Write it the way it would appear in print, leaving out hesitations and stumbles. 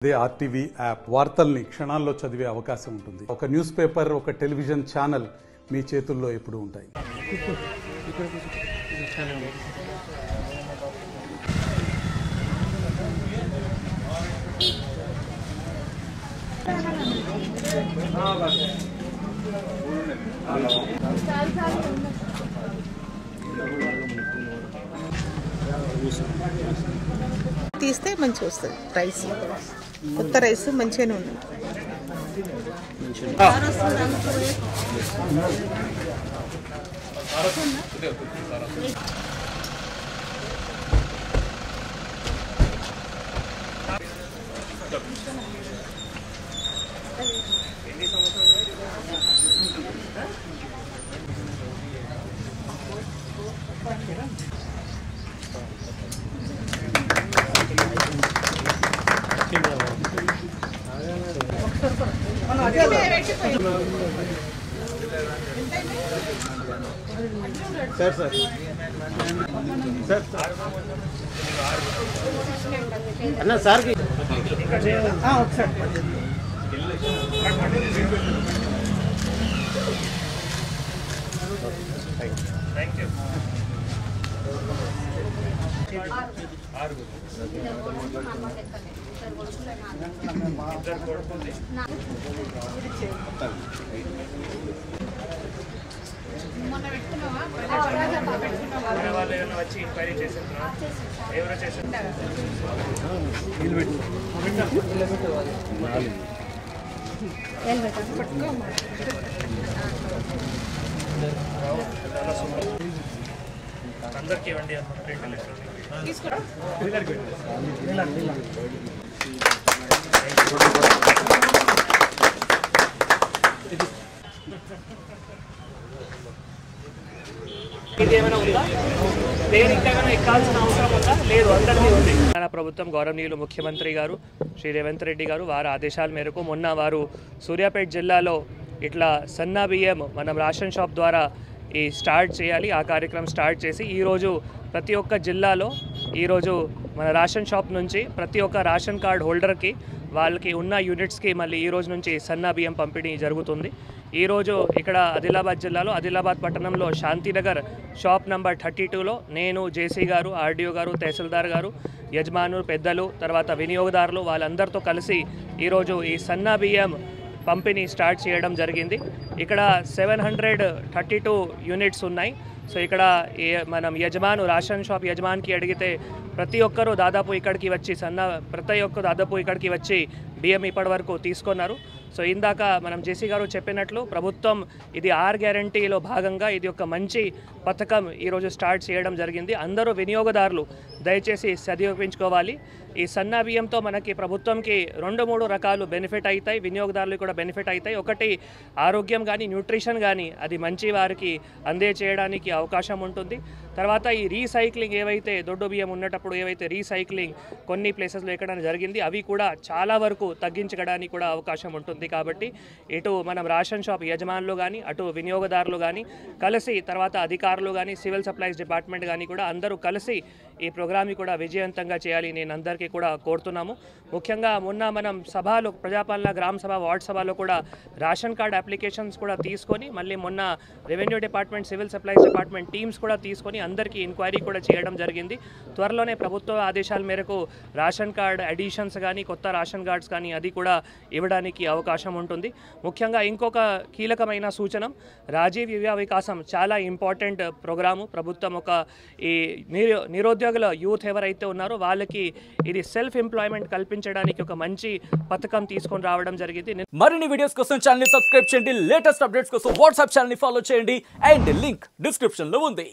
అదే RTV app వార్తల్ని క్షణాల్లో చదివే అవకాశం ఉంటుంది. ఒక న్యూస్ పేపర్, ఒక టెలివిజన్ ఛానల్ మీ చేతుల్లో ఎప్పుడూ ఉంటాయి. తీస్తే మంచిగా వస్తుంది. రైస్ కొత్త రైస్ మంచిగానే ఉంది. అన్న సార్ వచ్చి ఎంక్వైరీ చేసిండ్రా? ఎవరో చేసిండ్రు? అందరికి ఇవ్వండి అన్న ప్రింట్ ఇది ఏమైనా ఉందా? దేని ఇంకా ఎక్కాల్సిన అవసరం ఉందా? లేదు, అందరికీ ఉంది. తెలంగాణ ప్రభుత్వం గౌరవనీయులు ముఖ్యమంత్రి గారు శ్రీ రేవంత్ రెడ్డి గారు వారి ఆదేశాల మేరకు మొన్న వారు సూర్యాపేట జిల్లాలో ఇట్లా సన్నా బియ్యం మనం రేషన్ షాప్ ద్వారా ఈ స్టార్ట్ చేయాలి. ఆ కార్యక్రమం స్టార్ట్ చేసి ఈరోజు ప్రతి ఒక్క జిల్లాలో ఈరోజు మన రేషన్ షాప్ నుంచి ప్రతి ఒక్క రేషన్ కార్డ్ హోల్డర్కి వాళ్ళకి ఉన్న యూనిట్స్కి మళ్ళీ ఈ రోజు నుంచి సన్నా బియ్యం పంపిణీ జరుగుతుంది. ఈరోజు ఇక్కడ ఆదిలాబాద్ జిల్లాలో ఆదిలాబాద్ పట్టణంలో శాంతినగర్ షాప్ నంబర్ 32లో నేను జేసీ గారు, ఆర్డీఓ గారు, తహసీల్దార్ గారు, యజమానులు, పెద్దలు, తర్వాత వినియోగదారులు వాళ్ళందరితో కలిసి ఈరోజు ఈ సన్నా బియ్యం పంపిణీ స్టార్ట్ చేయడం జరిగింది. ఇక్కడ 732 యూనిట్స్ ఉన్నాయి. సో ఇక్కడ మనం రేషన్ షాప్ యజమానికి అడిగితే ప్రతి ఒక్కరూ దాదాపు ఇక్కడికి వచ్చి బియ్యం ఇప్పటి వరకు తీసుకున్నారు. సో ఇందాక మనం జేసీ గారు చెప్పినట్లు ప్రభుత్వం ఇది 6 గ్యారంటీలో భాగంగా ఇది ఒక మంచి పథకం ఈరోజు స్టార్ట్ చేయడం జరిగింది. అందరూ వినియోగదారులు దయచేసి సదుపయోగించుకోవాలి. ఈ సన్నా బియ్యంతో మనకి ప్రభుత్వంకి 2-3 రకాలు బెనిఫిట్ అవుతాయి, వినియోగదారులు కూడా బెనిఫిట్ అవుతాయి. ఒకటి ఆరోగ్యం కానీ న్యూట్రిషన్ కానీ అది మంచి వారికి అందజేయడానికి అవకాశం ఉంటుంది. తర్వాత ఈ రీసైక్లింగ్ ఏవైతే దొడ్డు బియ్యం ఉన్నప్పుడు ఏవైతే రీసైక్లింగ్ కొన్ని ప్లేసెస్లో ఎక్కడైనా జరిగింది అవి కూడా చాలా వరకు తగ్గించడానికి కూడా అవకాశం ఉంటుంది. కాబట్టి ఇటు మనం రేషన్ షాప్ యజమానులు కానీ అటు వినియోగదారులు కానీ కలిసి తర్వాత అధికారులు కానీ సివిల్ సప్లైస్ డిపార్ట్మెంట్ కానీ కూడా అందరూ కలిసి ఈ ప్రోగ్రామ్ని కూడా విజయవంతంగా చేయాలి నేను అందరికీ కూడా కోరుతున్నాము. ముఖ్యంగా మొన్న మనం సభలో ప్రజాపాలన గ్రామ సభ వార్డ్ సభలో కూడా రేషన్ కార్డ్ అప్లికేషన్స్ కూడా తీసుకొని మళ్ళీ మొన్న revenue department civil supplies department teams కూడా తీసుకొని అందరికీ ఎంక్వైరీ కూడా చేయడం జరిగింది. త్వరలోనే ప్రభుత్వ ఆదేశాల మేరకు రేషన్ కార్డ్ అడిషన్స్ కానీ కొత్త రేషన్ కార్డ్స్ కానీ అది కూడా ఇవ్వడానికి అవకాశం ఉంటుంది. ముఖ్యంగా ఇంకొక కీలకమైన సూచన రాజీవ్ యువ వికాసం చాలా ఇంపార్టెంట్ ప్రోగ్రాము. ప్రభుత్వం ఒక ఈ నిరుద్యోగుల యూత్ ఎవరైతే ఉన్నారో వాళ్ళకి ఇది సెల్ఫ్ ఎంప్లాయ్మెంట్ కల్పించడానికి ఒక మంచి పథకం తీసుకొని రావడం జరిగింది. మరిన్ని వీడియోస్ కోసం ఛానల్ ని సబ్స్క్రైబ్ చేయండి. లేటెస్ట్ అప్డేట్స్ కోసం వాట్సాప్ ఛానల్ ని ఫాలో చేయండి. అండ్ లింక్ డిస్క్రిప్షన్ లో ఉంది.